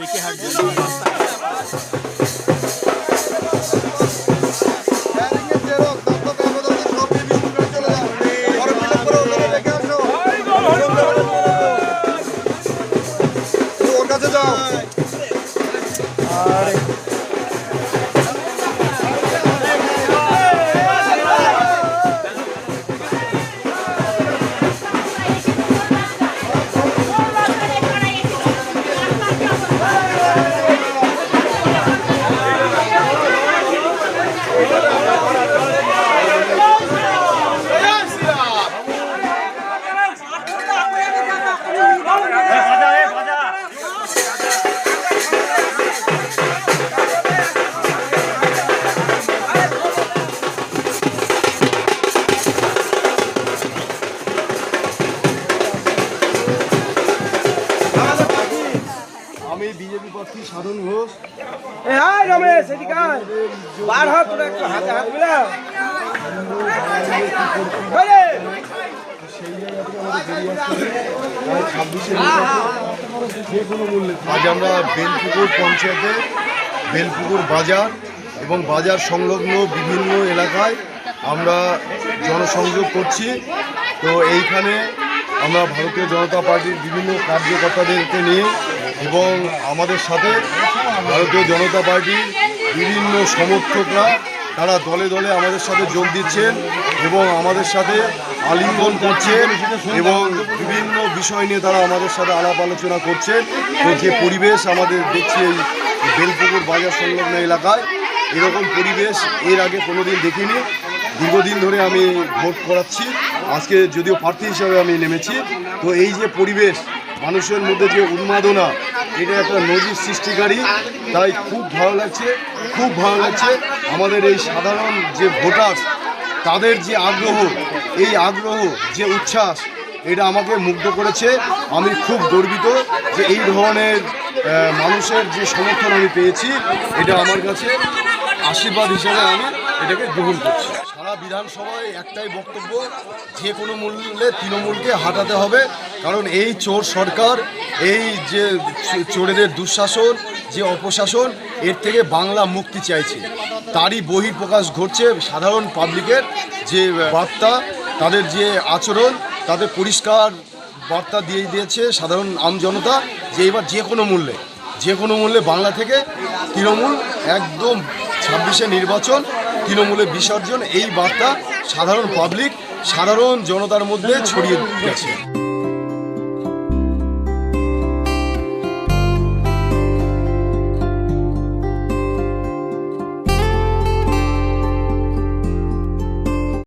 দেখে হাঁটবে বিজেপি প্রার্থী সাধন ঘোষ। রমেশ বার হাত একটু হাতে হাত মিলা আজ আমরা বেলপুকুর পঞ্চায়েতে বেলপুকুর বাজার এবং বাজার সংলগ্ন বিভিন্ন এলাকায় আমরা জনসংযোগ করছি। তো এইখানে আমরা ভারতীয় জনতা পার্টির বিভিন্ন কার্যকর্তাদেরকে নিয়ে এবং আমাদের সাথে ভারতীয় জনতা পার্টির বিভিন্ন সমর্থকরা তারা দলে দলে আমাদের সাথে যোগ দিচ্ছেন এবং আমাদের সাথে আলিঙ্গন করছেন এবং বিভিন্ন বিষয় নিয়ে তারা আমাদের সাথে আলাপ আলোচনা করছেন। তো যে পরিবেশ আমাদের দেখছি এই বেলপুকুর বাজার সংলগ্ন এলাকায়, এরকম পরিবেশ এর আগে কোনোদিন দেখিনি। দীর্ঘদিন ধরে আমি ভোট করাচ্ছি, আজকে যদিও প্রার্থী হিসাবে আমি নেমেছি। তো এই যে পরিবেশ, মানুষের মধ্যে যে উন্মাদনা, এটা একটা নজির সৃষ্টিকারী। তাই খুব ভালো লাগছে, খুব ভালো লাগছে। আমাদের এই সাধারণ যে ভোটার, তাদের যে আগ্রহ, এই আগ্রহ যে উচ্ছ্বাস, এটা আমাকে মুগ্ধ করেছে। আমি খুব গর্বিত যে এই ধরনের মানুষের যে সমর্থন আমি পেয়েছি, এটা আমার কাছে আশীর্বাদ হিসাবে আমি এটাকে গ্রহণ করছি। সারা বিধানসভায় একটাই বক্তব্য, যে কোনো মূল্যে তৃণমূলকে হাঁটাতে হবে। কারণ এই চোর সরকার, এই যে চোরেদের দুঃশাসন, যে অপশাসন, এর থেকে বাংলা মুক্তি চাইছে। তারই বহিঃপ্রকাশ ঘটছে। সাধারণ পাবলিকের যে বার্তা, তাদের যে আচরণ, তাদের পরিষ্কার বার্তা দিয়ে দিয়েছে সাধারণ আমজনতা যে এবার যে কোনো মূল্যে বাংলা থেকে তৃণমূল একদম 26শে নির্বাচন, তৃণমূলের বিসর্জন, এই বার্তা সাধারণ পাবলিক, সাধারণ জনতার মধ্যে ছড়িয়ে গেছে।